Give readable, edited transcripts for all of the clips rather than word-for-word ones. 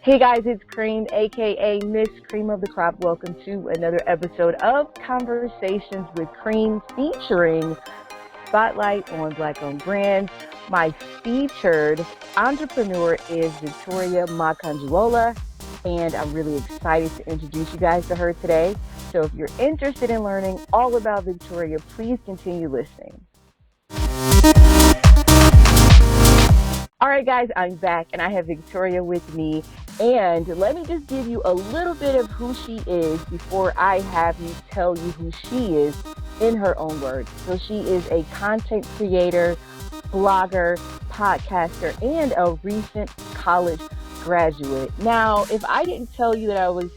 Hey guys, it's Cream, aka Miss Cream of the Crop. Welcome to another episode of Conversations with Cream, featuring Spotlight on Black-owned brands. My featured entrepreneur is Victoria Makanjuola, and I'm really excited to introduce you guys to her today. So if you're interested in learning all about Victoria, please continue listening. All right, guys, I'm back, and I have Victoria with me. And let me just give you a little bit of who she is before I have you tell you who she is in her own words. So she is a content creator, blogger, podcaster, and a recent college graduate. Now, if I didn't tell you that I was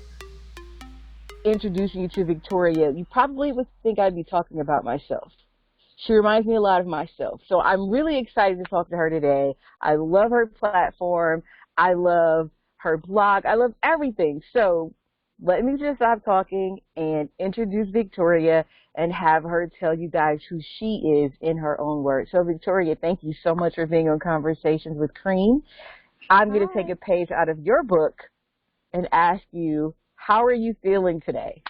introducing you to Victoria, you probably would think I'd be talking about myself. She reminds me a lot of myself. So I'm really excited to talk to her today. I love her platform. I love her blog. I love everything. So let me just stop talking and introduce Victoria and have her tell you guys who she is in her own words. So Victoria, thank you so much for being on Conversations with Cream. I'm going to take a page out of your book and ask you, how are you feeling today?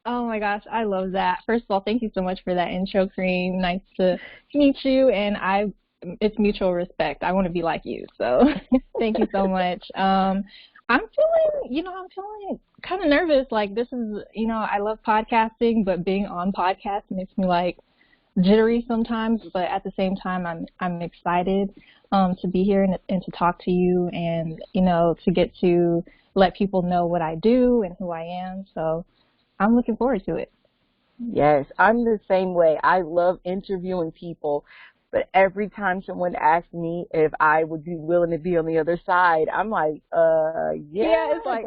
Oh my gosh, I love that. First of all, thank you so much for that intro, Cream. Nice to meet you, and it's mutual respect. I want to be like you, so thank you so much. I'm feeling kind of nervous. Like, this is, I love podcasting, but being on podcast makes me like jittery sometimes. But at the same time, I'm excited to be here and to talk to you, and to get to let people know what I do and who I am. So I'm looking forward to it. Yes, I'm the same way. I love interviewing people, but every time someone asks me if I would be willing to be on the other side, I'm like, yeah. It's like,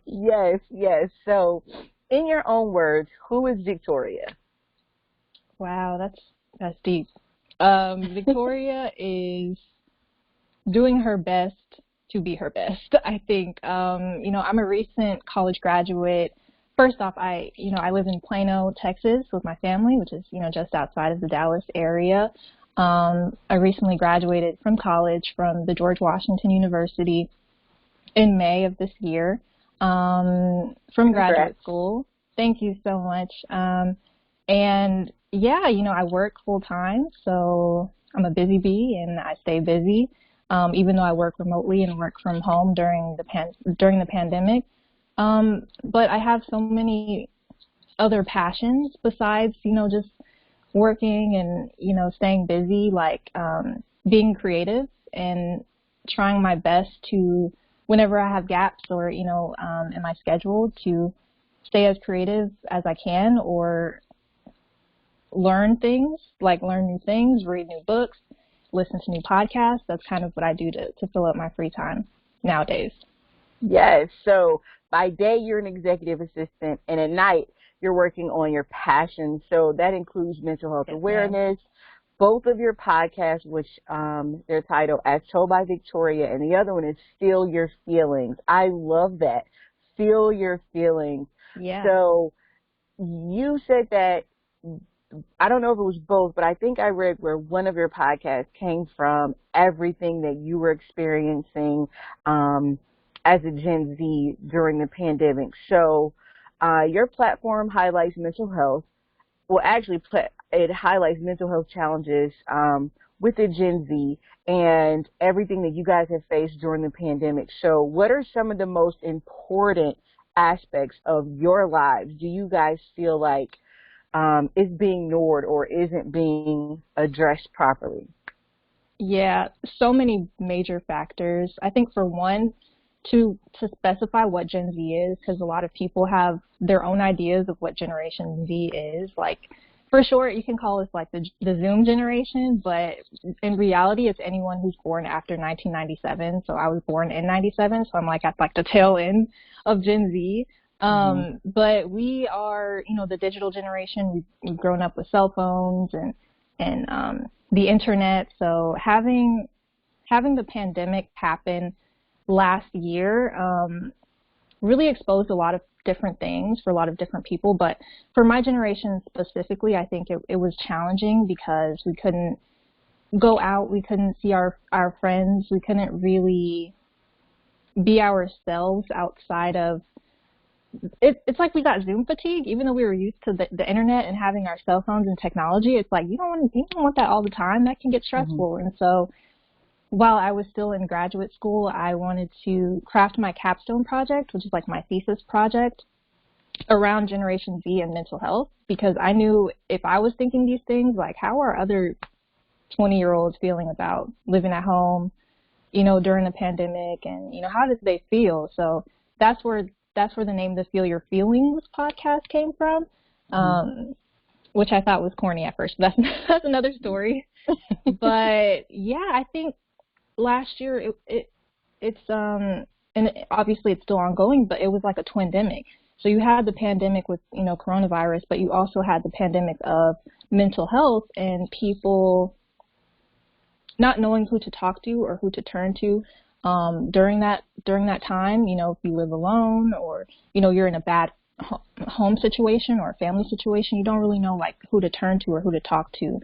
Yes. So, in your own words, who is Victoria? Wow, that's deep. Victoria is doing her best to be her best. I think, I'm a recent college graduate. First off, I live in Plano, Texas with my family, which is, just outside of the Dallas area. I recently graduated from college from the George Washington University in May of this year, from graduate school. Thank you so much. And yeah, I work full time, so I'm a busy bee and I stay busy. Even though I work remotely and work from home during the pandemic. But I have so many other passions besides, just working and, staying busy, like being creative and trying my best to, whenever I have gaps or, in my schedule, to stay as creative as I can, or learn new things, read new books, listen to new podcasts. That's kind of what I do to fill up my free time nowadays. Yes. So by day, you're an executive assistant, and at night, you're working on your passion. So that includes mental health awareness. Both of your podcasts, which they're titled As Told by Victoria, and the other one is Feel Your FeelingZ. I love that. Feel Your FeelingZ. Yeah. So you said that, I don't know if it was both, but I think I read where one of your podcasts came from everything that you were experiencing as a Gen Z during the pandemic. So your platform highlights mental health. Well, actually, it highlights mental health challenges with the Gen Z and everything that you guys have faced during the pandemic. So what are some of the most important aspects of your lives do you guys feel like is being ignored or isn't being addressed properly? Yeah, so many major factors. I think, for one, to specify what Gen Z is, because a lot of people have their own ideas of what Generation Z is. Like, for short, you can call us like the Zoom generation, but in reality, it's anyone who's born after 1997. So I was born in 97, so I'm like at like the tail end of Gen Z. But we are, the digital generation. We've grown up with cell phones and the internet. So having the pandemic happen last year really exposed a lot of different things for a lot of different people. But for my generation specifically, I think it was challenging because we couldn't go out. We couldn't see our friends. We couldn't really be ourselves outside of it. It's like we got Zoom fatigue, even though we were used to the internet and having our cell phones and technology. It's like you don't want that all the time. That can get stressful. And so while I was still in graduate school, I wanted to craft my capstone project, which is like my thesis project, around Generation Z and mental health, because I knew if I was thinking these things, like how are other 20-year-olds feeling about living at home, during the pandemic, and, how did they feel? So that's where the name, the Feel Your FeelingZ Podcast came from, which I thought was corny at first. That's another story. But yeah, I think last year it's and obviously it's still ongoing, but it was like a twindemic. So you had the pandemic with, coronavirus, but you also had the pandemic of mental health and people not knowing who to talk to or who to turn to during that time. If you live alone or, you're in a bad home situation or a family situation, you don't really know like who to turn to or who to talk to.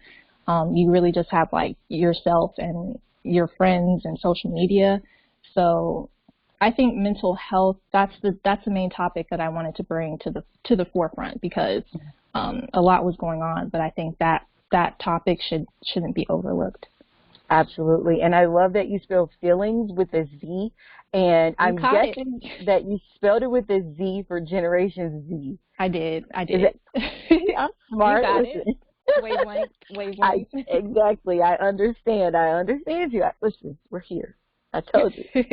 You really just have like yourself and your friends and social media. So I think mental health, that's the main topic that I wanted to bring to the forefront, because a lot was going on, but I think that topic shouldn't be overlooked. Absolutely. And I love that you spelled feelings with a Z, and I'm guessing that you spelled it with a Z for Generation Z. I did. I'm smart. You got it. Wavelength. Exactly. I understand you. Listen, we're here. I told you.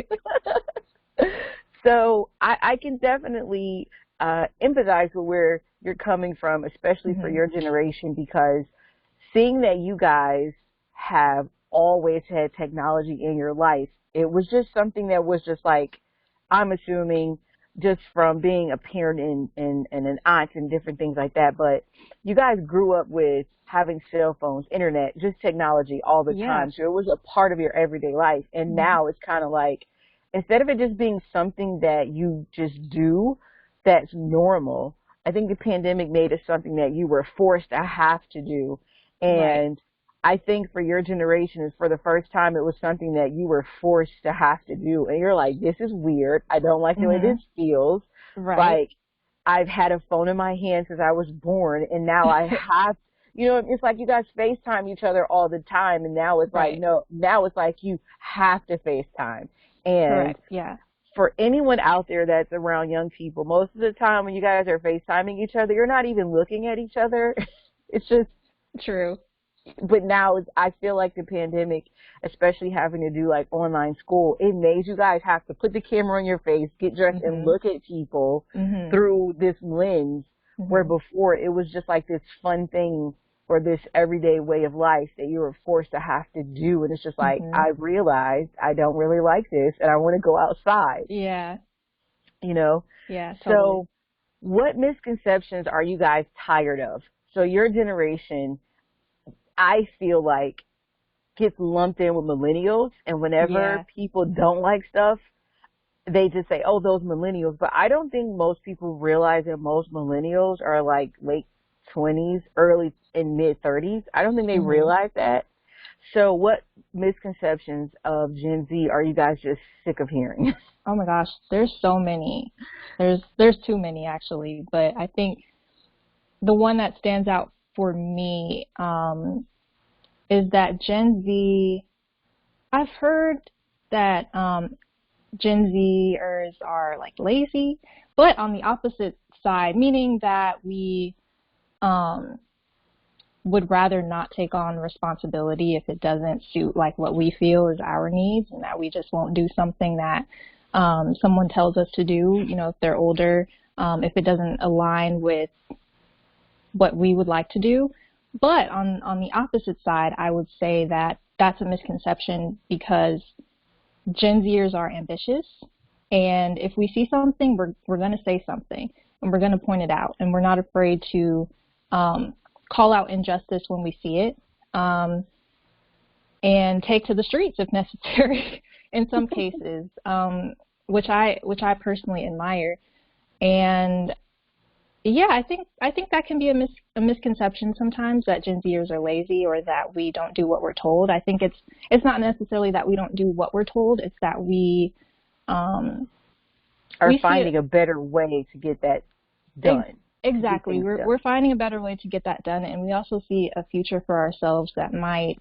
So I can definitely empathize with where you're coming from, especially for your generation, because seeing that you guys have always had technology in your life, it was just something that was just like, I'm assuming just from being a parent and an aunt and different things like that, but you guys grew up with having cell phones, internet, just technology all the time. So it was a part of your everyday life. And now it's kind of like, instead of it just being something that you just do that's normal, I think the pandemic made it something that you were forced to have to do. And I think for your generation, for the first time, it was something that you were forced to have to do. And you're like, this is weird. I don't like the way this feels. Like, I've had a phone in my hand since I was born, and now I have, it's like you guys FaceTime each other all the time. And now it's like, no, now it's like you have to FaceTime. And for anyone out there that's around young people, most of the time when you guys are FaceTiming each other, you're not even looking at each other. It's just true. But now I feel like the pandemic, especially having to do like online school, it made you guys have to put the camera on your face, get dressed, and look at people through this lens, where before it was just like this fun thing or this everyday way of life that you were forced to have to do. And it's just like, I realized I don't really like this and I want to go outside. Yeah. Yeah, totally. So what misconceptions are you guys tired of? So your generation, I feel like, gets lumped in with millennials, and whenever people don't like stuff, they just say, oh, those millennials. But I don't think most people realize that most millennials are like late 20s, early and mid 30s. I don't think they realize that. So what misconceptions of Gen Z are you guys just sick of hearing? Oh my gosh, there's so many. There's too many actually, but I think the one that stands out for me is that Gen Z, I've heard that Gen Zers are like lazy, but on the opposite side, meaning that we would rather not take on responsibility if it doesn't suit like what we feel is our needs, and that we just won't do something that someone tells us to do, if they're older, if it doesn't align with what we would like to do. But on the opposite side, I would say that that's a misconception, because Gen Zers are ambitious, and if we see something, we're going to say something, and we're going to point it out, and we're not afraid to call out injustice when we see it, and take to the streets if necessary in some cases, which I personally admire. And Yeah, I think that can be a misconception sometimes, that Gen Zers are lazy or that we don't do what we're told. I think it's not necessarily that we don't do what we're told, it's that um Are we see it finding a better way to get that done, to get exactly. things done. We're finding a better way to get that done, and we also see a future for ourselves that might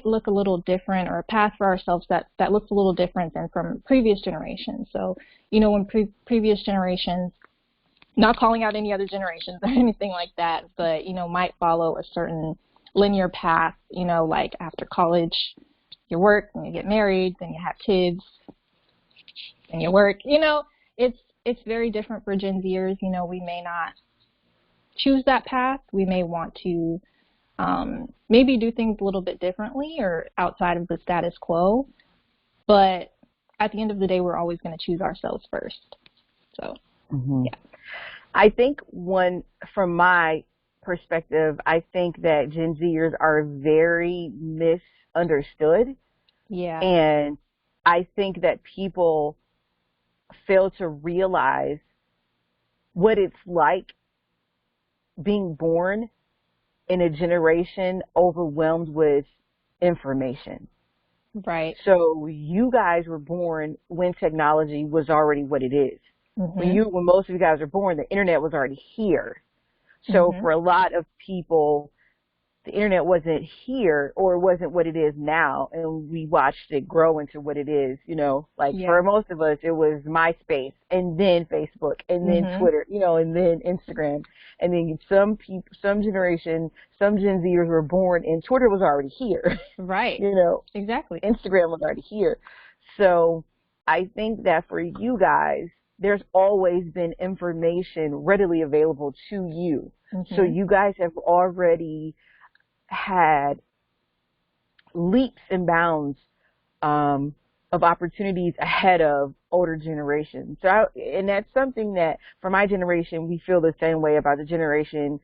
look a little different, or a path for ourselves that looks a little different than from previous generations. So, when previous generations, not calling out any other generations or anything like that, but, might follow a certain linear path, like after college, you work, and you get married, then you have kids, and you work, it's very different for Gen Zers. We may not choose that path. We may want to maybe do things a little bit differently or outside of the status quo. But at the end of the day, we're always going to choose ourselves first. So, Hmm. yeah. I think from my perspective, I think that Gen Zers are very misunderstood. Yeah. And I think that people fail to realize what it's like being born in a generation overwhelmed with information. Right. So you guys were born when technology was already what it is. Mhm. When most of you guys were born, the internet was already here. So Mhm. for a lot of people, the internet wasn't here, or it wasn't what it is now, and we watched it grow into what it is. Like for Yeah. most of us, it was MySpace, and then Facebook, and then Mhm. Twitter, and then Instagram, and then some people, some generation, some Gen Zers were born and Twitter was already here. Right. you know, Exactly. Instagram was already here. So I think that for you guys, there's always been information readily available to you. So Mhm. you guys have already had leaps and bounds of opportunities ahead of older generations. And that's something that for my generation, we feel the same way about the generation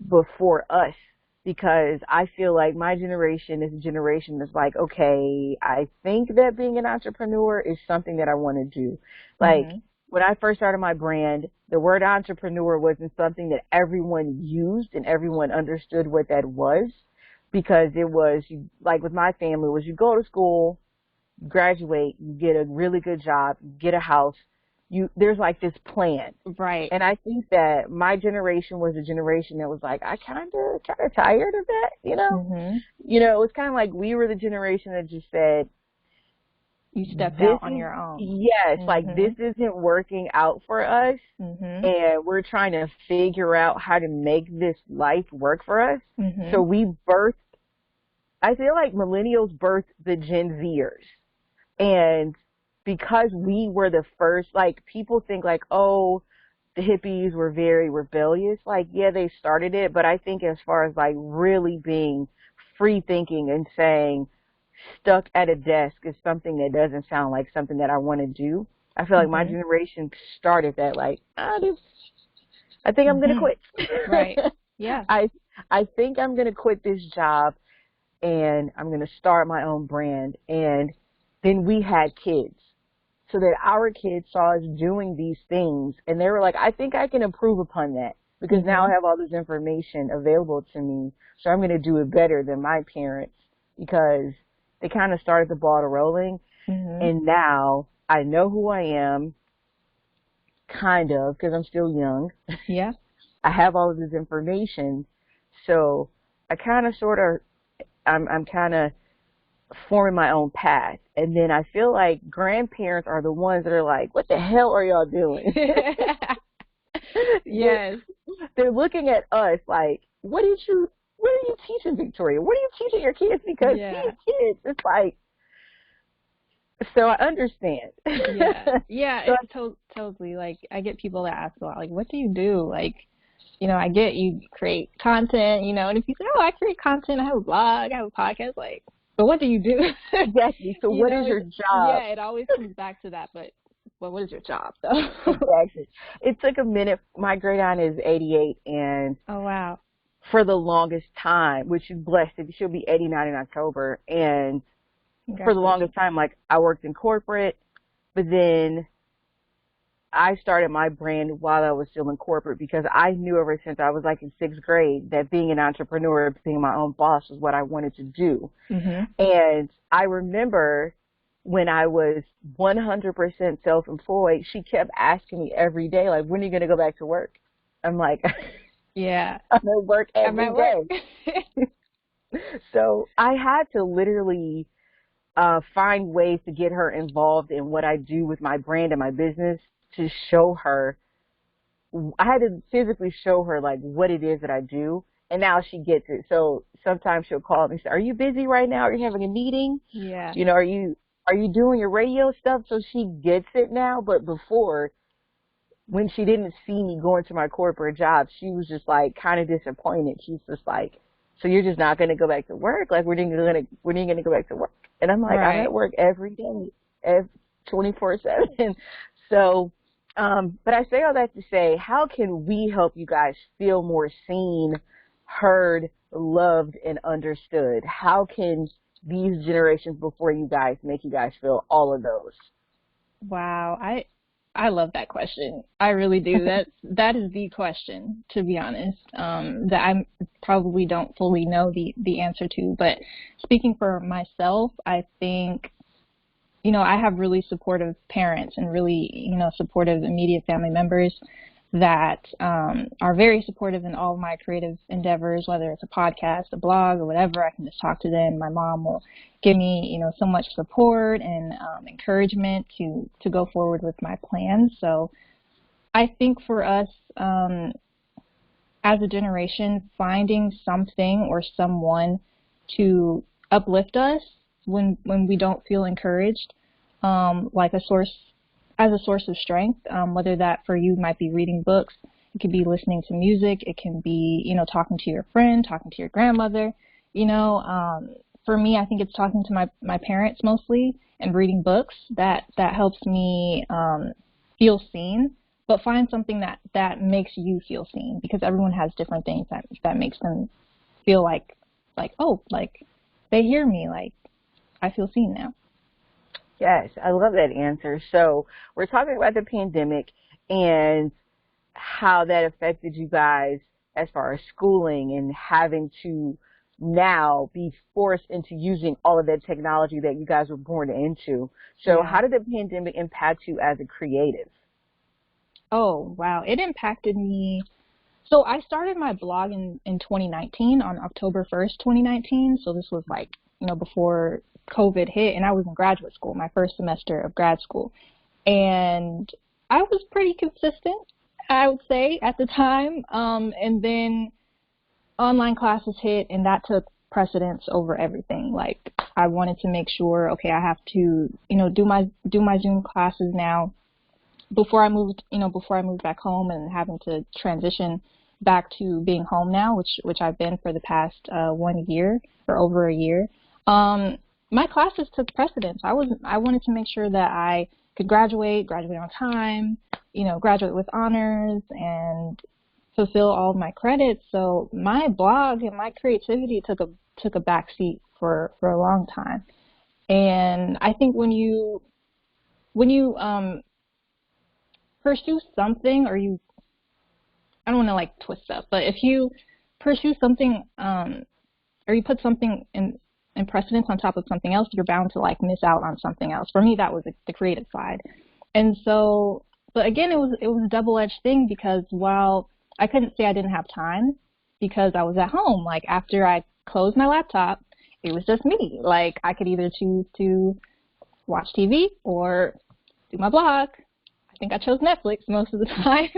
before us, because I feel like my generation is a generation that's like, okay, I think that being an entrepreneur is something that I want to do. Like Mhm. when I first started my brand, the word entrepreneur wasn't something that everyone used and everyone understood what that was, because it was like with my family, it was you go to school, graduate, you get a really good job, you get a house, there's like this plan. Right. And I think that my generation was a generation that was like, I kind of tired of that, Mhm. It was kind of like we were the generation that just said, You stepped this out on is, your own. yes, like this Mhm. isn't working out for us, Mhm. and we're trying to figure out how to make this life work for us. So Mhm. I feel like millennials birthed the Gen Zers. And because we were the first, like people think like, oh, the hippies were very rebellious. Like, yeah, they started it, but I think as far as like really being free thinking and saying stuck at a desk is something that doesn't sound like something that I want to do. I feel like my Mhm. generation started that, like, I think I'm gonna Mhm. quit. Right. Yeah. I I think I'm gonna quit this job and I'm gonna start my own brand. And then we had kids, so that our kids saw us doing these things, and they were like, I think I can improve upon that, because now I Mhm. have all this information available to me, so I'm going to do it better than my parents, because they kind of started the ball rolling. Mhm. And now I know who I am, kind of, because I'm still young. Yeah. I have all of this information, so I kind of sort of, I'm kind of forming my own path. And then I feel like grandparents are the ones that are like, what the hell are y'all doing? they're, Yes. they're looking at us like, what are you teaching, Victoria? What are you teaching your kids? Because Yeah. these kids, it's like, so I understand. Yeah. Yeah, So, it's totally, like, I get people that ask a lot, like, what do you do? Like, I get you create content, and if you say, oh, I create content, I have a blog, I have a podcast, like, but what do you do? exactly. So what is your job? Yeah, it always comes back to that, but what is your job, though? Exactly. It took a minute. My great aunt is 88, and Oh, wow. for the longest time, which is blessed, she'll be 89 in October, and for the longest Congratulations. time, like, I worked in corporate, but then I started my brand while I was still in corporate because I knew ever since I was like in sixth grade that being an entrepreneur, being my own boss was what I wanted to do. Mm-hmm. And I remember when I was 100% self-employed, she kept asking me every day, like, when are you going to go back to work? I'm like, Yeah. I'm at work I'm every at day. work. So I had to literally find ways to get her involved in what I do with my brand and my business to show her. I had to physically show her like what it is that I do, and now she gets it. So sometimes she'll call me and say, "Are you busy right now? Are you having a meeting? Yeah. You know, are you doing your radio stuff?" So she gets it now. But before, when she didn't see me going to my corporate job, she was just like kind of disappointed. She's just like, "So you're just not going to go back to work? Like, when are you going to go back to work?" And I'm like, Right. "I'm at work every day, 24/7." So, but I say all that to say, how can we help you guys feel more seen, heard, loved, and understood? How can these generations before you guys make you guys feel all of those? Wow. I love that question. I really do. That is the question, to be honest, that I probably don't fully know the answer to. But speaking for myself, I think, I have really supportive parents and really, supportive immediate family members that are very supportive in all of my creative endeavors, whether it's a podcast, a blog, or whatever. I can just talk to them. My mom will give me, so much support and encouragement to go forward with my plans. So I think for us, as a generation, finding something or someone to uplift us when we don't feel encouraged, like a source of strength, whether that for you might be reading books, it could be listening to music, it can be, talking to your friend, talking to your grandmother, for me, I think it's talking to my parents mostly and reading books that helps me, feel seen, but find something that makes you feel seen, because everyone has different things that makes them feel like, oh, like they hear me, like I feel seen now. Yes, I love that answer. So we're talking about the pandemic and how that affected you guys as far as schooling and having to now be forced into using all of that technology that you guys were born into. So Yeah. how did the pandemic impact you as a creative? Oh, wow. It impacted me. So I started my blog in 2019 on October 1st, 2019. So this was like, before COVID hit, and I was in graduate school, my first semester of grad school. And I was pretty consistent, I would say, at the time. And then online classes hit, and that took precedence over everything. Like, I wanted to make sure, okay, I have to, do my Zoom classes now. Before I moved back home and having to transition back to being home now, which I've been for the past 1 year or over a year. My classes took precedence. I wanted to make sure that I could graduate on time, graduate with honors and fulfill all of my credits. So my blog and my creativity took a back seat for a long time. And I think when you pursue something, or I don't want to like twist up, but if you pursue something, or you put something in precedence on top of something else, you're bound to like miss out on something else. For me, that was the creative side. And so, but again, it was a double-edged thing, because while I couldn't say I didn't have time because I was at home, like after I closed my laptop, it was just me. Like I could either choose to watch TV or do my blog. I think I chose Netflix most of the time.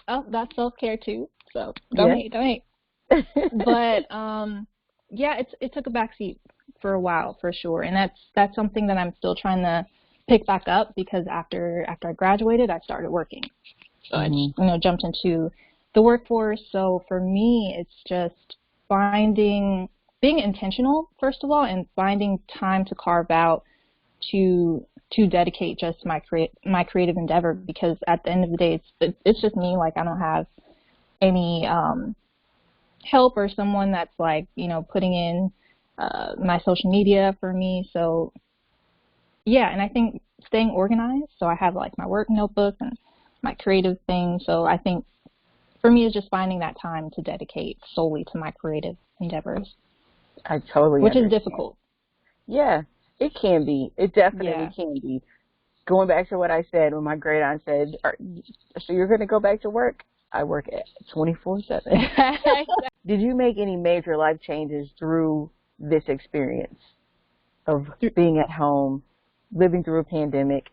Oh, that's self-care too. So don't hate. But yeah, it took a backseat for a while for sure, and that's something that I'm still trying to pick back up, because after I graduated, I started working. So I jumped into the workforce. So for me, it's just being intentional first of all, and finding time to carve out to dedicate just my creative endeavor, because at the end of the day, it's just me. Like I don't have any help or someone that's like putting in my social media for me. So yeah, and I think staying organized. So I have like my work notebook and my creative thing. So I think for me, it's just finding that time to dedicate solely to my creative endeavors, I totally which is understand. difficult. Yeah, it can be. It definitely Yeah. can be. Going back to what I said when my great aunt said, so you're going to go back to work? I work at 24/7. Did you make any major life changes through this experience of being at home, living through a pandemic,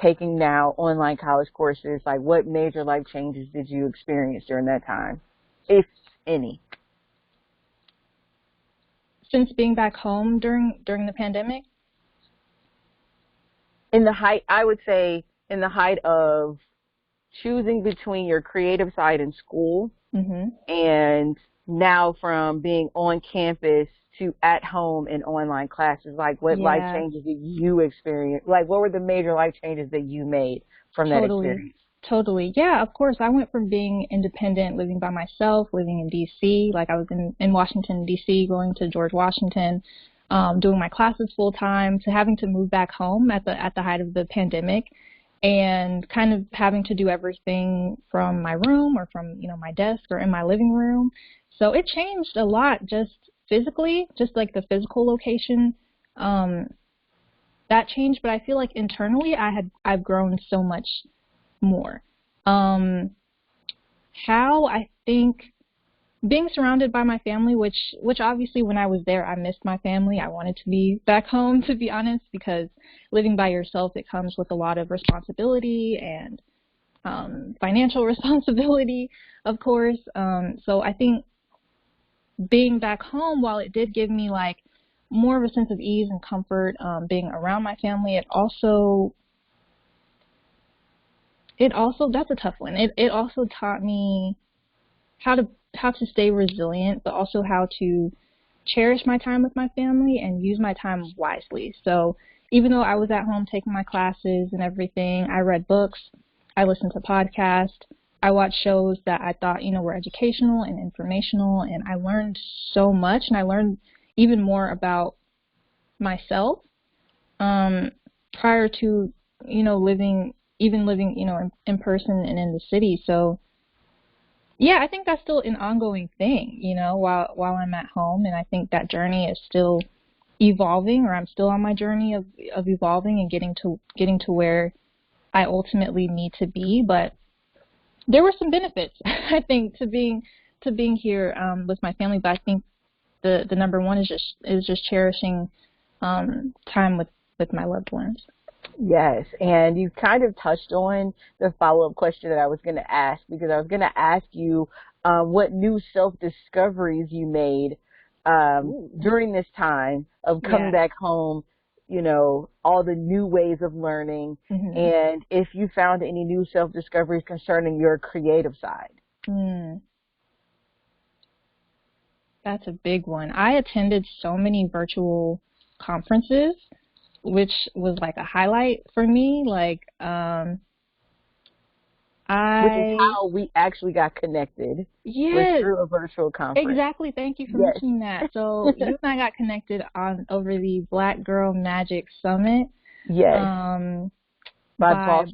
taking now online college courses? Like, what major life changes did you experience during that time, if any? Since being back home during the pandemic? In the height, I would say, in the height of choosing between your creative side in school and now from being on campus to at home and online classes, like what life Yeah, changes did you experience? Like, what were the major life changes that you made from that totally. experience? Totally. Yeah, of course. I went from being independent, living by myself, living in DC, like I was in Washington, DC, going to George Washington, doing my classes full time, to having to move back home at the height of the pandemic, and kind of having to do everything from my room or from, my desk or in my living room. So it changed a lot, just physically, just like the physical location. That changed, but I feel like internally I've grown so much more. Um, how I think being surrounded by my family, which obviously when I was there, I missed my family. I wanted to be back home, to be honest, because living by yourself, it comes with a lot of responsibility and financial responsibility, of course. So I think being back home, while it did give me like more of a sense of ease and comfort, being around my family, it also that's a tough one. It also taught me how to stay resilient, but also how to cherish my time with my family and use my time wisely. So even though I was at home taking my classes and everything, I read books, I listened to podcasts, I watched shows that I thought, were educational and informational, and I learned so much, and I learned even more about myself prior to, living, in person and in the city. So yeah, I think that's still an ongoing thing, while I'm at home, and I think that journey is still evolving, or I'm still on my journey of evolving and getting to where I ultimately need to be. But there were some benefits, I think, to being here with my family. But I think the number one is just cherishing time with my loved ones. Yes, and you kind of touched on the follow-up question that I was going to ask, because I was going to ask you what new self-discoveries you made during this time of coming back home, all the new ways of learning, and if you found any new self-discoveries concerning your creative side. That's a big one. I attended so many virtual conferences, which was like a highlight for me. Like, Which is how we actually got connected. Yes, was through a virtual conference. Exactly. Thank you for mentioning that. So you and I got connected over the Black Girl Magic Summit. Yes. By Boss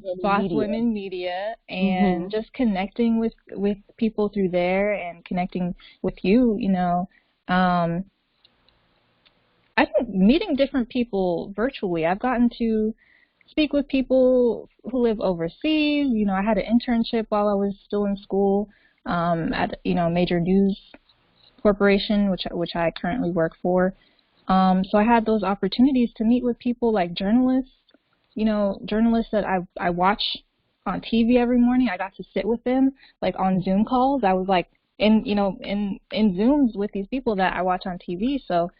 Women Media, and just connecting with people through there, and connecting with you, I think meeting different people virtually. I've gotten to speak with people who live overseas. I had an internship while I was still in school at a major news corporation, which I currently work for. So I had those opportunities to meet with people like journalists, journalists that I watch on TV every morning. I got to sit with them like on Zoom calls. I was like in Zooms with these people that I watch on TV. So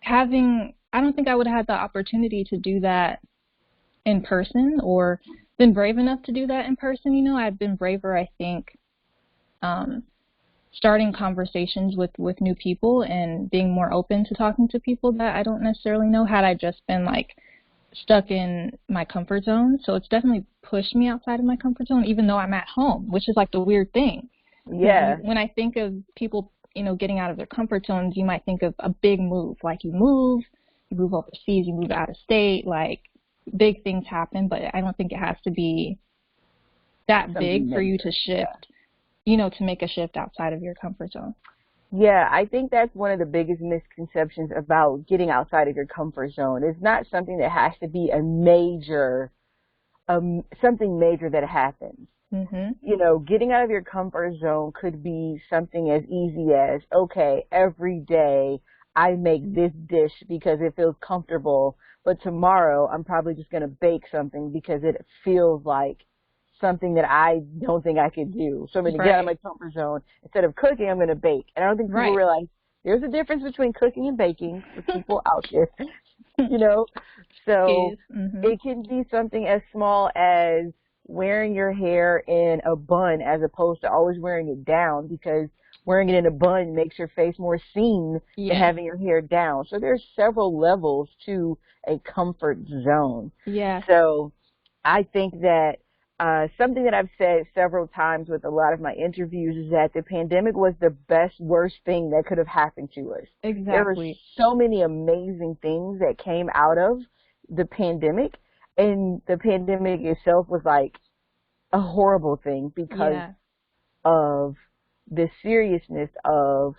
I don't think I would have had the opportunity to do that in person, or been brave enough to do that in person. I've been braver, I think, starting conversations with new people and being more open to talking to people that I don't necessarily know, had I just been like stuck in my comfort zone. So it's definitely pushed me outside of my comfort zone, even though I'm at home, which is like the weird thing. Yeah. When I think of people, getting out of their comfort zones, you might think of a big move, like you move you move overseas, you move out of state, like big things happen, but I don't think it has to be that big for you to shift, you know, to make a shift outside of your comfort zone. Yeah, I think that's one of the biggest misconceptions about getting outside of your comfort zone. It's not something that has to be a major, something major that happens. Mm-hmm. You know, getting out of your comfort zone could be something as easy as, okay, every day I make this dish because it feels comfortable, but tomorrow I'm probably just going to bake something because it feels like something that I don't think I could do. So I'm going to get out of my comfort zone. Instead of cooking, I'm going to bake. And I don't think people realize there's a difference between cooking and baking for people out there, you know. So it can be something as small as wearing your hair in a bun as opposed to always wearing it down, because wearing it in a bun makes your face more seen than having your hair down. So there's several levels to a comfort zone. Yeah. So I think that something that I've said several times with a lot of my interviews is that the pandemic was the best, worst thing that could have happened to us. Exactly. There were so many amazing things that came out of the pandemic, and the pandemic itself was like a horrible thing because of the seriousness of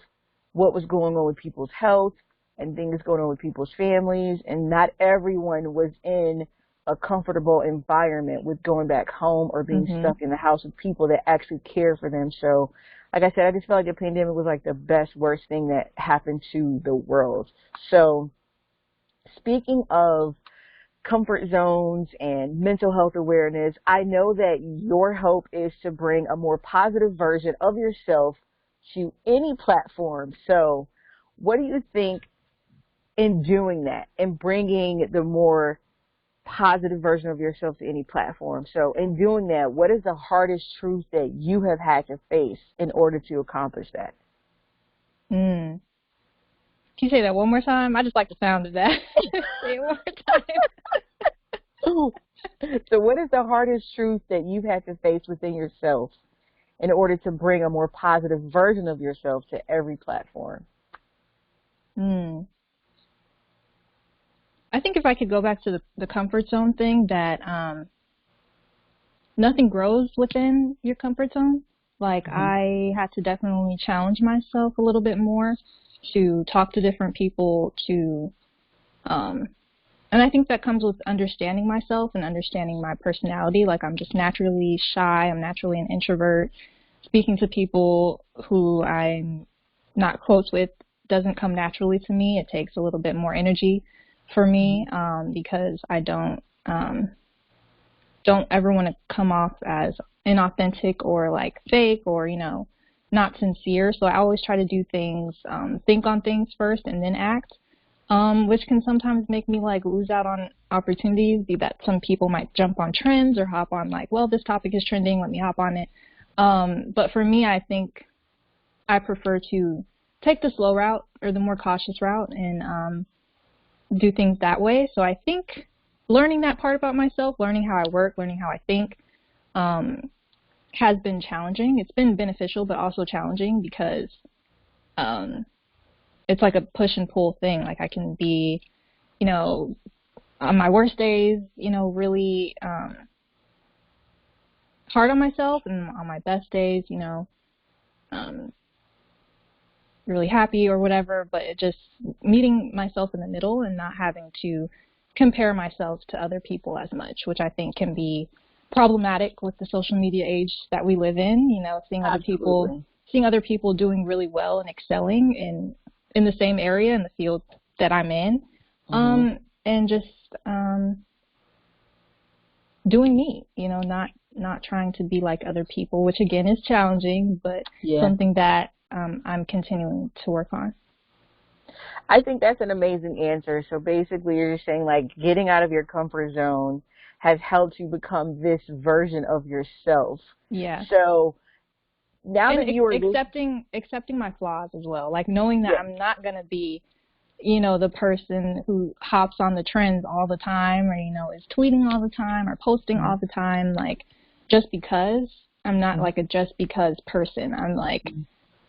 what was going on with people's health and things going on with people's families, and not everyone was in a comfortable environment with going back home or being stuck in the house with people that actually care for them. So, like I said, I just felt like the pandemic was like the best, worst thing that happened to the world. So, speaking of comfort zones and mental health awareness, I know that your hope is to bring a more positive version of yourself to any platform. So, what do you think in doing that and bringing the more positive version of yourself to any platform? So in doing that, what is the hardest truth that you have had to face in order to accomplish that? Can you say that one more time? I just like the sound of that. Say it one more time. So what is the hardest truth that you've had to face within yourself in order to bring a more positive version of yourself to every platform? I think if I could go back to the comfort zone thing, that nothing grows within your comfort zone. Like I had to definitely challenge myself a little bit more to talk to different people, to and I think that comes with understanding myself and understanding my personality. Like I'm just naturally shy. I'm naturally an introvert. Speaking to people who I'm not close with doesn't come naturally to me. It takes a little bit more energy for me, because I don't ever want to come off as inauthentic or like fake or, you know, not sincere. So I always try to do things, think on things first and then act, which can sometimes make me like lose out on opportunities, be that some people might jump on trends or hop on like, well, this topic is trending, let me hop on it. But for me, I think I prefer to take the slow route or the more cautious route and do things that way. So I think learning that part about myself, learning how I work, learning how I think, has been challenging. It's been beneficial, but also challenging because it's like a push and pull thing. Like I can be, you know, on my worst days, you know, really hard on myself, and on my best days, you know, really happy or whatever, but it just meeting myself in the middle and not having to compare myself to other people as much, which I think can be problematic with the social media age that we live in, you know, seeing other people doing really well and excelling in the same area, in the field that I'm in, and just doing me, you know, not trying to be like other people, which again is challenging, but something that I'm continuing to work on. I think that's an amazing answer. So basically you're just saying like getting out of your comfort zone has helped you become this version of yourself. Yeah. So now and that you are accepting my flaws as well, like knowing that I'm not going to be, you know, the person who hops on the trends all the time, or, you know, is tweeting all the time or posting all the time, like just because. I'm not like a just because person. I'm like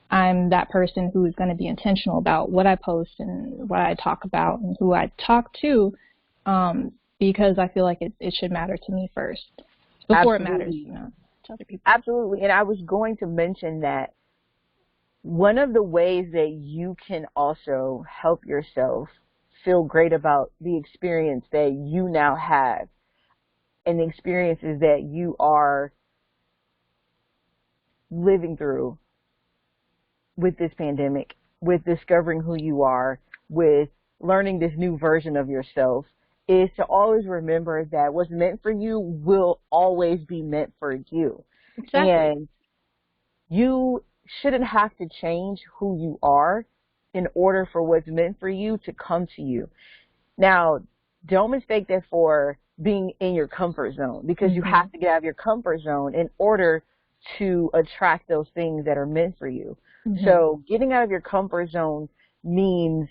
I'm that person who is going to be intentional about what I post and what I talk about and who I talk to, because I feel like it should matter to me first before it matters, to other people. Absolutely. And I was going to mention that one of the ways that you can also help yourself feel great about the experience that you now have and the experiences that you are living through with this pandemic, with discovering who you are, with learning this new version of yourself, is to always remember that what's meant for you will always be meant for you. Exactly. And you shouldn't have to change who you are in order for what's meant for you to come to you. Now, don't mistake that for being in your comfort zone, because you have to get out of your comfort zone in order to attract those things that are meant for you. So getting out of your comfort zone means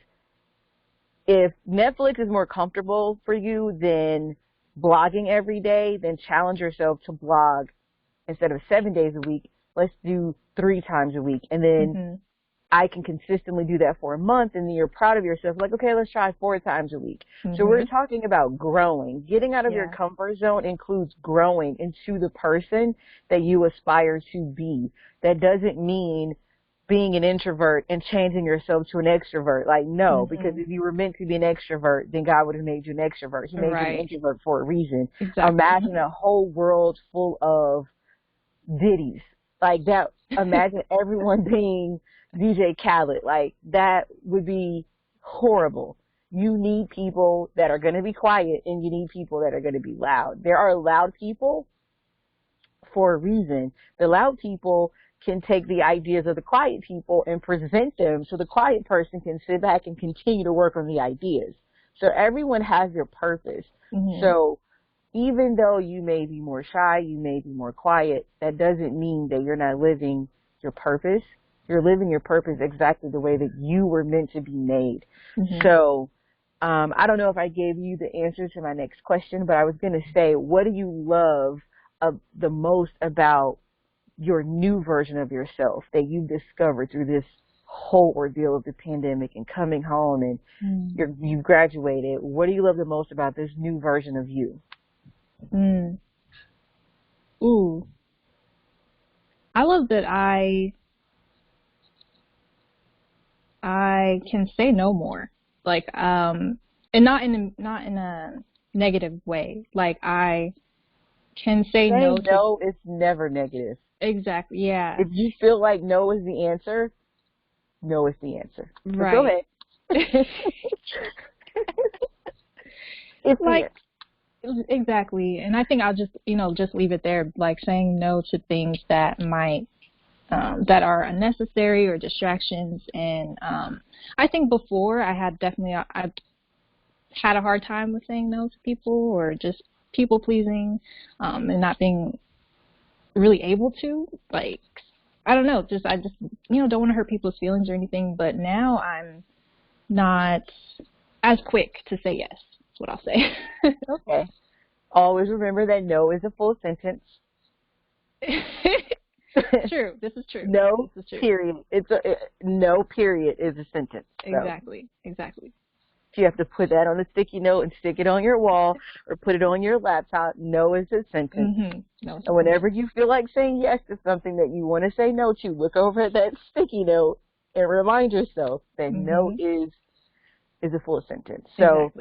if Netflix is more comfortable for you than blogging every day, then challenge yourself to blog instead of 7 days a week. Let's do 3 times a week. And then I can consistently do that for a month, and then you're proud of yourself. Like, okay, let's try 4 times a week. So we're talking about growing. Getting out of your comfort zone includes growing into the person that you aspire to be. That doesn't mean being an introvert and changing yourself to an extrovert. Like, no, because if you were meant to be an extrovert, then God would have made you an extrovert. He made you an introvert for a reason. Exactly. Imagine a whole world full of ditties like that. Imagine everyone being DJ Khaled. Like, that would be horrible. You need people that are going to be quiet, and you need people that are going to be loud. There are loud people for a reason. The loud people can take the ideas of the quiet people and present them so the quiet person can sit back and continue to work on the ideas. So everyone has their purpose. So even though you may be more shy, you may be more quiet, that doesn't mean that you're not living your purpose. You're living your purpose exactly the way that you were meant to be made. So I don't know if I gave you the answer to my next question, but I was going to say, what do you love the most about your new version of yourself that you've discovered through this whole ordeal of the pandemic and coming home and you graduated? What do you love the most about this new version of you? Ooh. I love that I can say no more. Like, and not in a negative way. Like, I can say no. No, it's never negative. Exactly. Yeah. If you feel like no is the answer, no is the answer. Right. Go ahead. It's like, exactly. And I think I'll just leave it there, like saying no to things that might, that are unnecessary or distractions. And I think before I had a hard time with saying no to people or just people pleasing, and not being really able to, like, I don't know, I just don't want to hurt people's feelings or anything, but now I'm not as quick to say yes. That's what I'll say. Okay. Always remember that no is a full sentence. True. This is true. No, this is true. Period. No period is a sentence. So. Exactly. You have to put that on a sticky note and stick it on your wall or put it on your laptop. No is a sentence. No. And whenever you feel like saying yes to something that you want to say no to, look over at that sticky note and remind yourself that no is a full sentence. So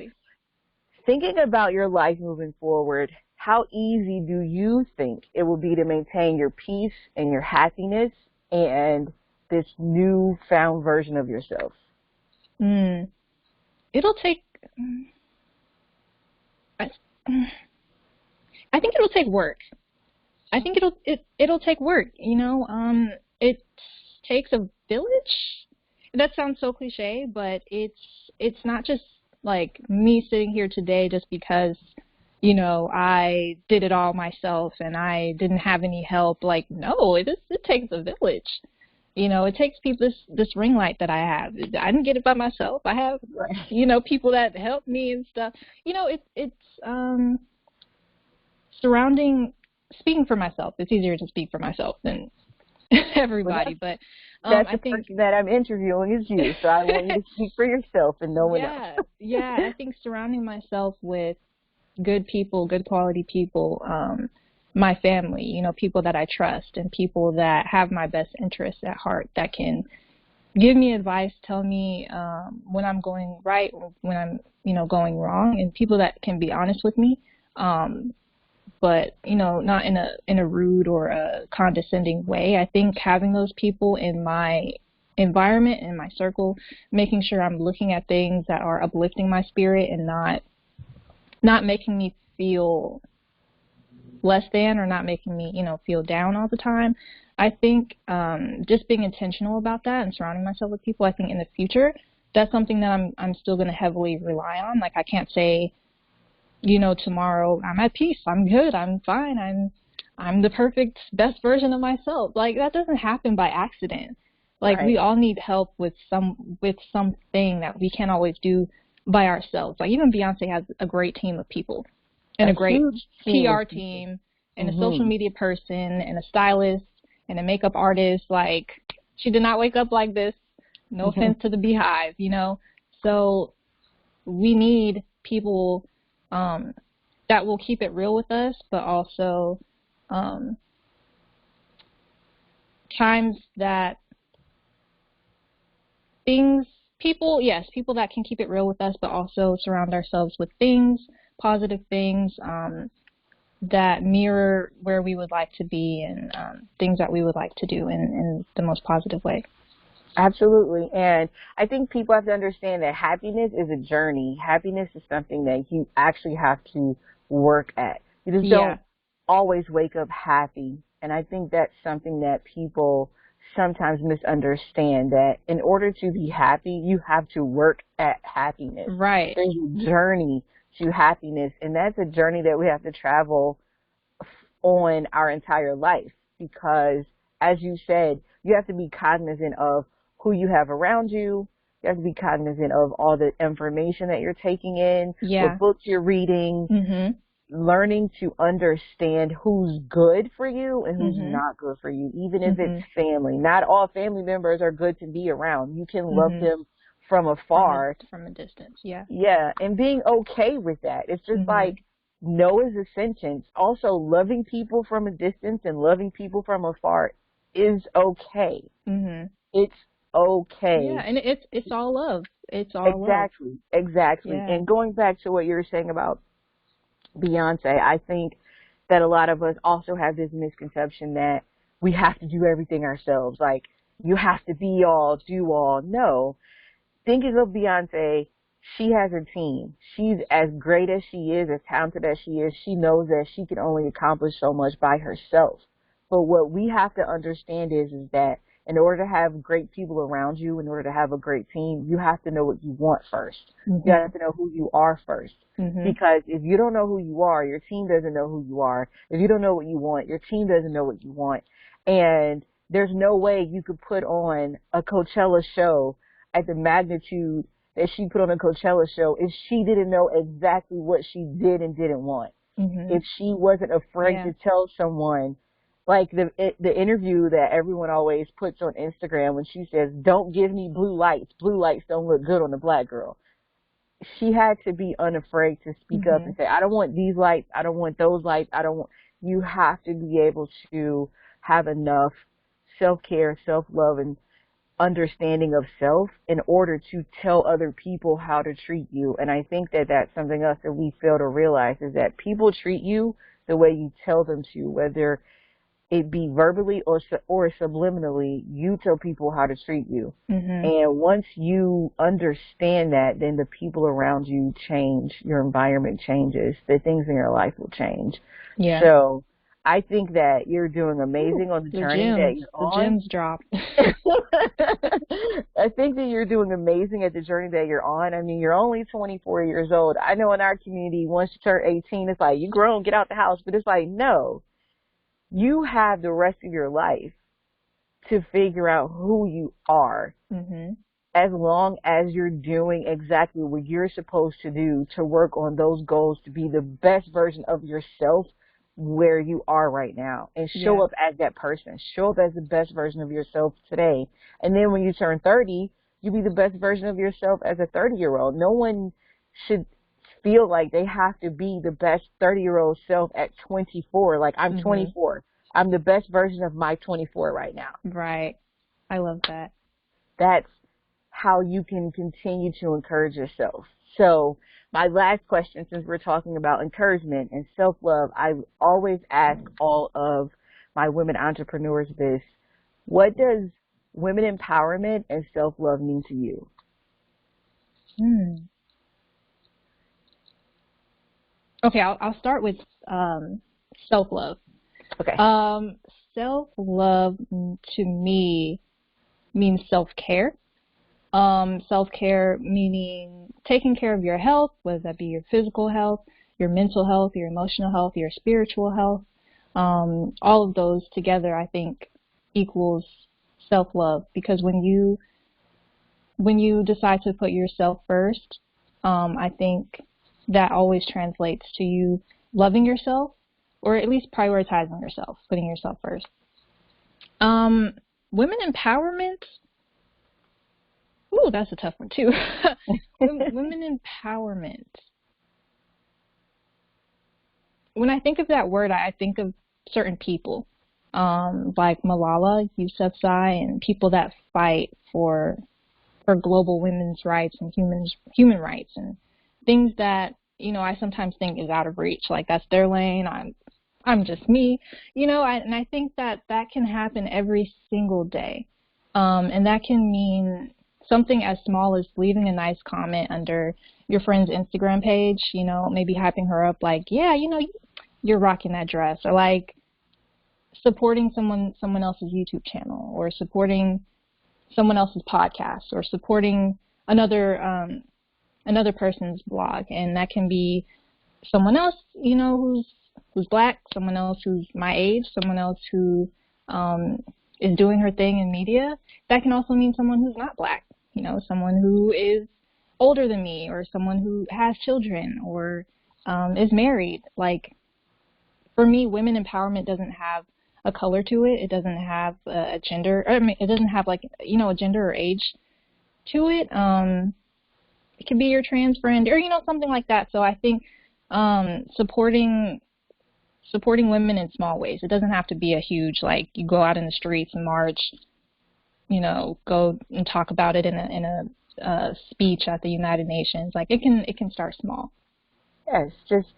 thinking about your life moving forward, how easy do you think it will be to maintain your peace and your happiness and this newfound version of yourself? It'll take, I think it'll take work. I think it'll take work, it takes a village. That sounds so cliche, but it's not just like me sitting here today just because, I did it all myself and I didn't have any help. Like, no, it takes a village. It takes people, this ring light that I have. I didn't get it by myself. I have, people that help me and stuff. It's speaking for myself. It's easier to speak for myself than Well, everybody, but that's I the think person that I'm interviewing is you. So I want you to speak for yourself and no one else. yeah, I think surrounding myself with good people, good quality people, my family, people that I trust and people that have my best interests at heart, that can give me advice, tell me when I'm going right, when I'm, going wrong, and people that can be honest with me, but not in a rude or a condescending way. I think having those people in my environment, in my circle, making sure I'm looking at things that are uplifting my spirit and not making me feel less than, or not making me, feel down all the time. I think just being intentional about that and surrounding myself with people, I think in the future, that's something that I'm still going to heavily rely on. Like, I can't say, tomorrow I'm at peace, I'm good, I'm fine, I'm the perfect best version of myself. Like, that doesn't happen by accident. Like, Right. we all need help with something that we can't always do by ourselves. Like, even Beyonce has a great team of people, and a great huge PR team, and a social Mm-hmm. media person, and a stylist, and a makeup artist. Like, she did not wake up like this. No offense to the Beehive, So we need people that will keep it real with us, but also times that people that can keep it real with us, but also surround ourselves with positive things, that mirror where we would like to be, and things that we would like to do in the most positive way. Absolutely. And I think people have to understand that happiness is a journey. Happiness is something that you actually have to work at. You just don't always wake up happy. And I think that's something that people sometimes misunderstand, that in order to be happy, you have to work at happiness. Right. There's a journey to happiness, and that's a journey that we have to travel on our entire life, because, as you said, you have to be cognizant of who you have around you. You have to be cognizant of all the information that you're taking in, what books you're reading, learning to understand who's good for you and who's not good for you, even if it's family. Not all family members are good to be around. You can love them from afar. From a distance, yeah. Yeah, and being okay with that. It's just like, no is a sentence. Also, loving people from a distance and loving people from afar is okay. It's okay. Yeah, and it's all love. It's all love. Exactly. Yeah. And going back to what you were saying about Beyonce, I think that a lot of us also have this misconception that we have to do everything ourselves. Like, you have to be all, do all. No. Thinking of Beyonce, she has a team. She's as great as she is, as talented as she is. She knows that she can only accomplish so much by herself. But what we have to understand is that in order to have great people around you, in order to have a great team, you have to know what you want first. You have to know who you are first. Because if you don't know who you are, your team doesn't know who you are. If you don't know what you want, your team doesn't know what you want. And there's no way you could put on a Coachella show at the magnitude that she put on a Coachella show if she didn't know exactly what she did and didn't want. If she wasn't afraid to tell someone, like the interview that everyone always puts on Instagram when she says, "Don't give me blue lights. Blue lights don't look good on a black girl." She had to be unafraid to speak up and say, "I don't want these lights. I don't want those lights. I don't want." You have to be able to have enough self-care, self-love, and understanding of self in order to tell other people how to treat you. And I think that that's something else that we fail to realize, is that people treat you the way you tell them to, whether it be verbally or subliminally. You tell people how to treat you. And once you understand that, then the people around you change, your environment changes, the things in your life will change. So I think that you're doing amazing on the journey that you're on. The gems dropped. I think that you're doing amazing at the journey that you're on. I mean, you're only 24 years old. I know in our community, once you turn 18, it's like, you grown, get out the house. But it's like, no, you have the rest of your life to figure out who you are. As long as you're doing exactly what you're supposed to do to work on those goals to be the best version of yourself where you are right now and show up as that person. Show up as the best version of yourself today. And then when you turn 30, you be the best version of yourself as a 30-year-old. No one should feel like they have to be the best 30-year-old self at 24. Like, I'm 24. I'm the best version of my 24 right now. Right. I love that. That's how you can continue to encourage yourself. So my last question, since we're talking about encouragement and self-love, I always ask all of my women entrepreneurs this: what does women empowerment and self-love mean to you? Okay, I'll start with self-love. Okay. Self-love to me means self-care. Self-care meaning taking care of your health, whether that be your physical health, your mental health, your emotional health, your spiritual health. All of those together, I think, equals self-love, because when you decide to put yourself first, I think that always translates to you loving yourself, or at least prioritizing yourself, putting yourself first. Women empowerment. Ooh, that's a tough one too. Women empowerment. When I think of that word, I think of certain people, like Malala Yousafzai, and people that fight for global women's rights and human rights, and things that, I sometimes think is out of reach. Like, that's their lane. I'm just me, and I think that can happen every single day. And that can mean something as small as leaving a nice comment under your friend's Instagram page, maybe hyping her up, like, yeah, you're rocking that dress, or like supporting someone else's YouTube channel, or supporting someone else's podcast, or supporting another person's blog. And that can be someone else, who's Black, someone else who's my age, someone else who is doing her thing in media. That can also mean someone who's not Black, someone who is older than me, or someone who has children, or is married. Like, for me, women empowerment doesn't have a color to it. It doesn't have a gender. It doesn't have a gender or age to it. It could be your trans friend, or something like that. So I think supporting women in small ways. It doesn't have to be a huge, like, you go out in the streets and march, go and talk about it in a speech at the United Nations. Like, it can start small. Yes, just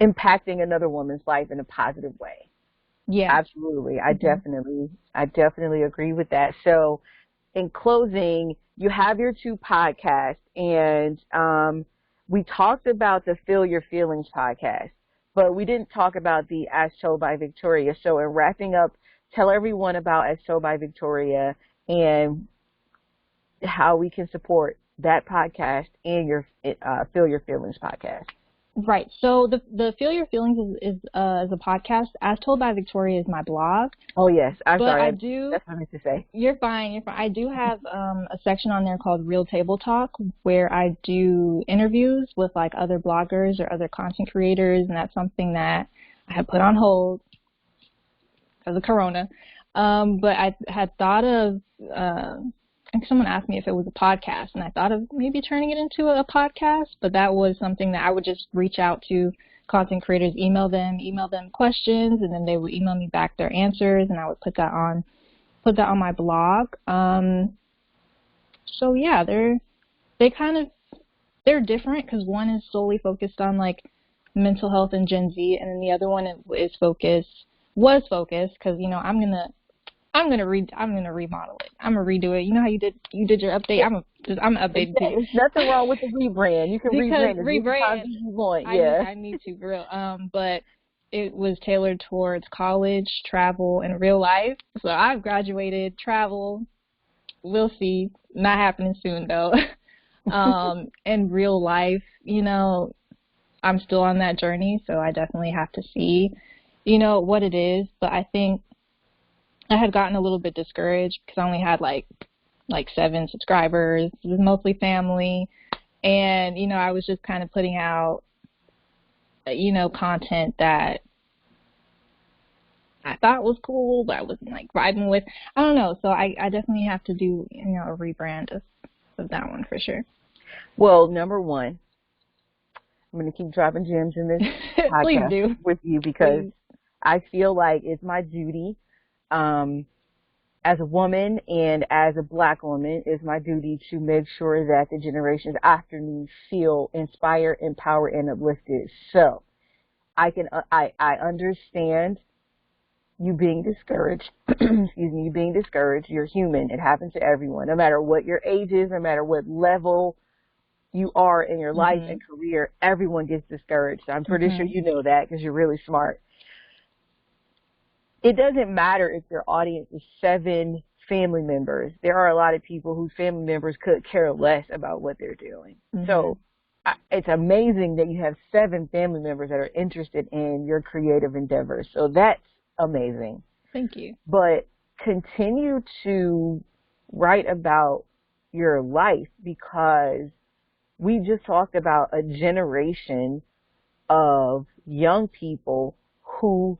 impacting another woman's life in a positive way. Yeah, absolutely. I definitely agree with that. So, in closing, you have your 2 podcasts, and we talked about the Feel Your FeelingZ podcast, but we didn't talk about the As Told by Victoria. So, in wrapping up, tell everyone about As Told by Victoria and how we can support that podcast and your Feel Your FeelingZ podcast. Right. So the Feel Your FeelingZ is a podcast. As Told by Victoria is my blog. Oh yes, I'm sorry. That's what I meant to say. You're fine. I do have a section on there called Real Table Talk, where I do interviews with like other bloggers or other content creators, and that's something that I have put on hold because of Corona. But I had thought of. I think someone asked me if it was a podcast, and I thought of maybe turning it into a podcast, but that was something that I would just reach out to content creators, email them questions, and then they would email me back their answers, and I would put that on my blog. So yeah, they're different, because one is solely focused on like mental health and Gen Z, and then the other one was focused, because I'm gonna remodel it. I'm gonna redo it. You know how you did your update? I'm updating too. There's nothing wrong with the rebrand. You can rebrand it you want. Yeah. I need to, for real. But it was tailored towards college, travel, and real life. So I've graduated, travel. We'll see. Not happening soon though. And real life, I'm still on that journey. So I definitely have to see, what it is. But I think I had gotten a little bit discouraged because I only had like 7 subscribers. It was mostly family. And, I was just kind of putting out, content that I thought was cool, but I wasn't like vibing with. I don't know. So I definitely have to do, a rebrand of that one for sure. Well, number one, I'm going to keep dropping gems in this Please podcast do. with you because Please. I feel like it's my duty, as a woman and as a Black woman, it's my duty to make sure that the generations after me feel inspired, empowered, and uplifted. So I understand you being discouraged. Excuse me, you being discouraged. You're human. It happens to everyone, no matter what your age is, no matter what level you are in your life and career. Everyone gets discouraged. I'm pretty sure you know that because you're really smart. It doesn't matter if your audience is 7 family members. There are a lot of people whose family members could care less about what they're doing. So it's amazing that you have 7 family members that are interested in your creative endeavors. So that's amazing. Thank you. But continue to write about your life, because we just talked about a generation of young people who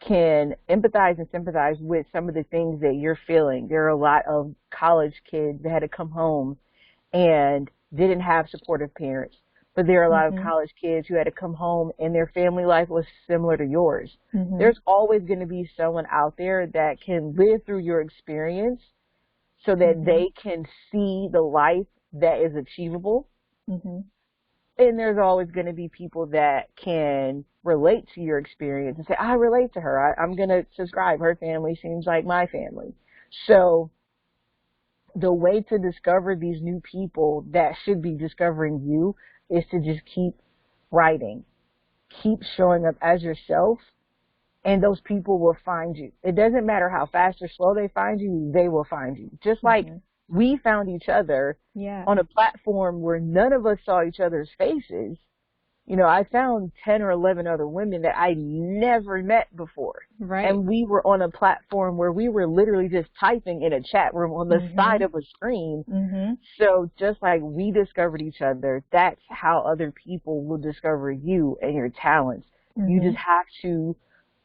can empathize and sympathize with some of the things that you're feeling. There are a lot of college kids that had to come home and didn't have supportive parents. But there are a lot of college kids who had to come home and their family life was similar to yours. There's always going to be someone out there that can live through your experience so that they can see the life that is achievable. And there's always going to be people that can relate to your experience and say, I relate to her. I'm going to subscribe. Her family seems like my family. So the way to discover these new people that should be discovering you is to just keep writing, keep showing up as yourself, and those people will find you. It doesn't matter how fast or slow they find you, they will find you. Just like we found each other on a platform where none of us saw each other's faces. You know, I found 10 or 11 other women that I never met before. Right. And we were on a platform where we were literally just typing in a chat room on the side of a screen. So just like we discovered each other, that's how other people will discover you and your talents. You just have to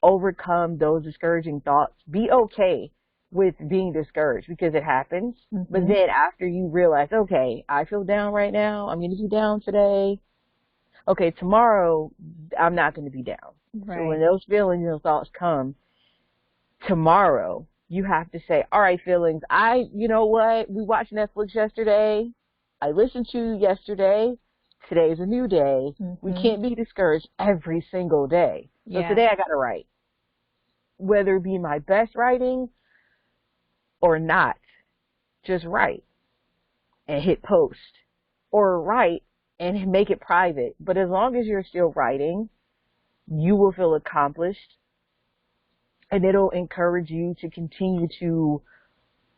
overcome those discouraging thoughts. Be okay with being discouraged because it happens. But then after you realize, okay, I feel down right now. I'm going to be down today. Okay, tomorrow I'm not going to be down. Right. So when those feelings and thoughts come tomorrow, you have to say, all right, feelings, you know what? We watched Netflix yesterday. I listened to you yesterday. Today's a new day. We can't be discouraged every single day. So today I got to write. Whether it be my best writing or not, just write and hit post, or write and make it private. But as long as you're still writing, you will feel accomplished, and it'll encourage you to continue to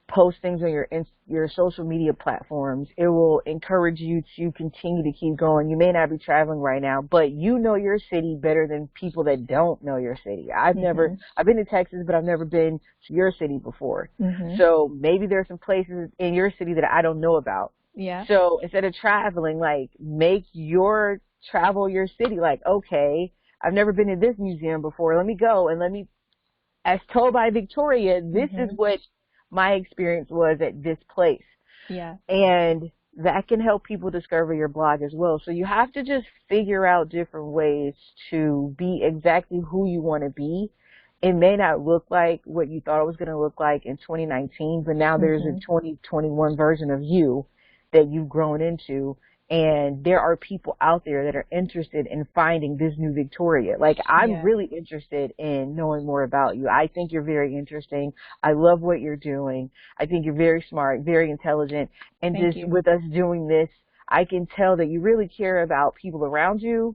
post things on your social media platforms. It will encourage you to continue to keep going. You may not be traveling right now, but you know your city better than people that don't know your city. I've been to Texas, but I've never been to your city before. So maybe there's some places in your city that I don't know about. So instead of traveling, like, make your travel your city. Like, okay, I've never been to this museum before. Let me go and as told by Victoria, this is what my experience was at this place. And that can help people discover your blog as well. So you have to just figure out different ways to be exactly who you want to be. It may not look like what you thought it was going to look like in 2019, but now there's a 2021 version of you that you've grown into. And there are people out there that are interested in finding this new Victoria. Like, I'm really interested in knowing more about you. I think you're very interesting. I love what you're doing. I think you're very smart, very intelligent. And with us doing this, I can tell that you really care about people around you.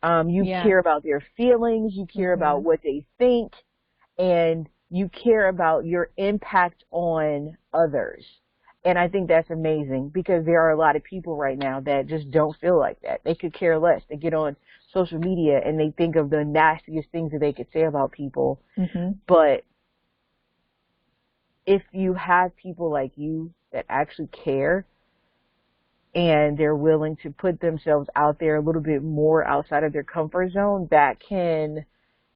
You care about their feelings. You care about what they think. And you care about your impact on others. And I think that's amazing, because there are a lot of people right now that just don't feel like that. They could care less. They get on social media and they think of the nastiest things that they could say about people. But if you have people like you that actually care and they're willing to put themselves out there a little bit more outside of their comfort zone, that can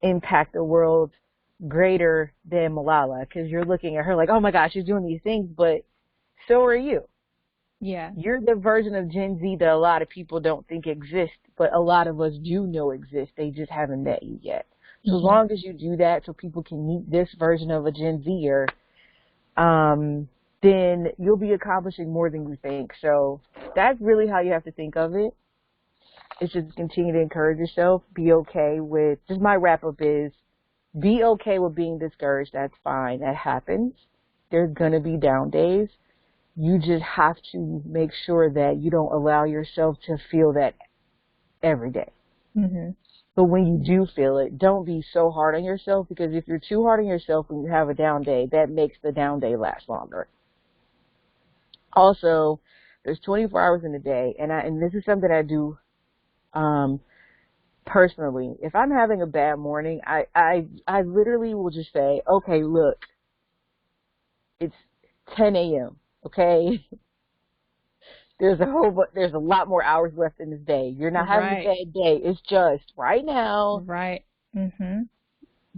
impact the world greater than Malala, because you're looking at her like, oh my gosh, she's doing these things, but so are you. Yeah. You're the version of Gen Z that a lot of people don't think exists, but a lot of us do know exists. They just haven't met you yet. So as long as you do that so people can meet this version of a Gen Zer, then you'll be accomplishing more than you think. So that's really how you have to think of it. It's just continue to encourage yourself. Be okay with, just my wrap up is, be okay with being discouraged. That's fine. That happens. There's going to be down days. You just have to make sure that you don't allow yourself to feel that every day. Mm-hmm. But when you do feel it, don't be so hard on yourself, because if you're too hard on yourself when you have a down day, that makes the down day last longer. Also, there's 24 hours in a day, and this is something I do personally. If I'm having a bad morning, I literally will just say, okay, look, it's 10 a.m., okay? There's a lot more hours left in this day. You're not having a bad day. It's just right now. Right. Mm-hmm.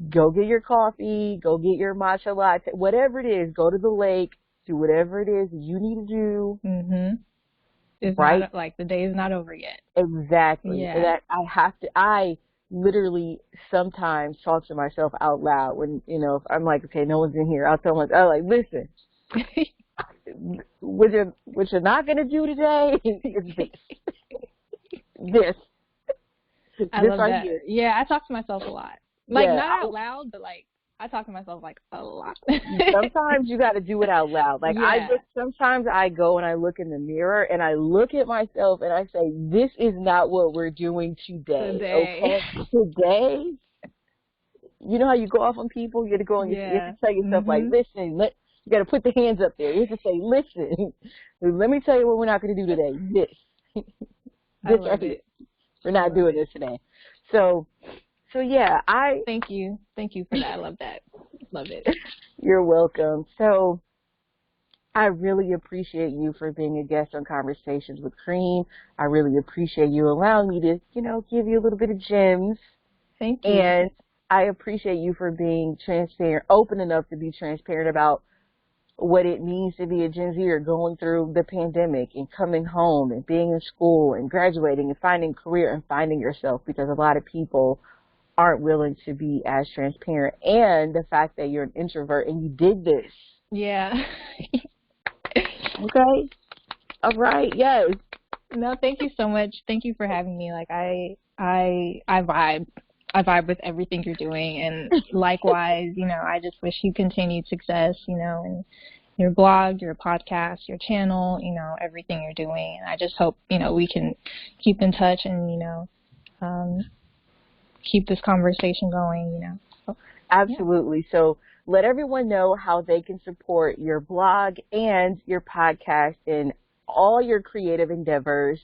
Go get your coffee. Go get your matcha latte. Whatever it is, go to the lake. Do whatever it is that you need to do. Mm-hmm. It's right? not like the day is not over yet. Exactly. Yeah. And that I literally sometimes talk to myself out loud when, if I'm like, okay, no one's in here. I'll tell myself, listen. What you're not going to do today is this. I this love right that. here. Yeah, I talk to myself a lot. Like, not out loud, but, like, I talk to myself, like, a lot. Sometimes you got to do it out loud. Like, sometimes I go and I look in the mirror and I look at myself and I say, this is not what we're doing today. Okay? Today, you know how you go off on people? You got to go and you have to tell yourself, like, listen, you got to put the hands up there. You have to say, listen, let me tell you what we're not going to do today. This. This right here. We're not doing this today. So yeah, Thank you. Thank you for that. I love that. Love it. You're welcome. So I really appreciate you for being a guest on Conversations with Cream. I really appreciate you allowing me to, give you a little bit of gems. Thank you. And I appreciate you for being transparent, open enough to be transparent about what it means to be a Gen Zer going through the pandemic and coming home and being in school and graduating and finding a career and finding yourself, because a lot of people aren't willing to be as transparent. And the fact that you're an introvert and you did this. Yeah. Okay. All right. Yes. No, thank you so much. Thank you for having me. Like, I vibe. I vibe with everything you're doing, and likewise, I just wish you continued success, in your blog, your podcast, your channel, everything you're doing. And I just hope, we can keep in touch and, keep this conversation going, So, absolutely. Yeah. So let everyone know how they can support your blog and your podcast and all your creative endeavors.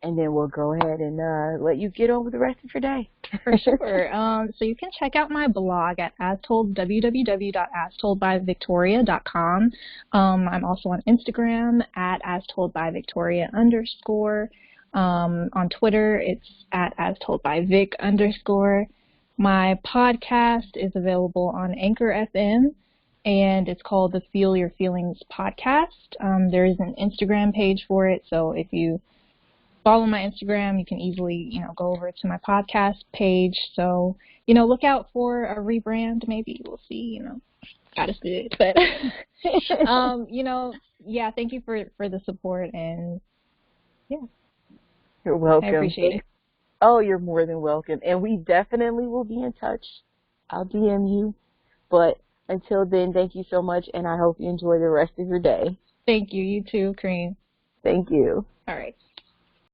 And then we'll go ahead and let you get on with the rest of your day. For sure. So you can check out my blog at www.astoldbyvictoria.com. I'm also on Instagram at astoldbyvictoria_. On Twitter, it's at astoldbyvic_. My podcast is available on Anchor FM, and it's called the Feel Your FeelingZ Podcast. There is an Instagram page for it, so if you follow my Instagram, you can easily, go over to my podcast page. So, look out for a rebrand. Maybe we'll see, God is good. But, yeah, thank you for the support, and yeah. You're welcome. I appreciate it. Oh, you're more than welcome. And we definitely will be in touch. I'll DM you. But until then, thank you so much, and I hope you enjoy the rest of your day. Thank you. You too, Kareem. Thank you. All right.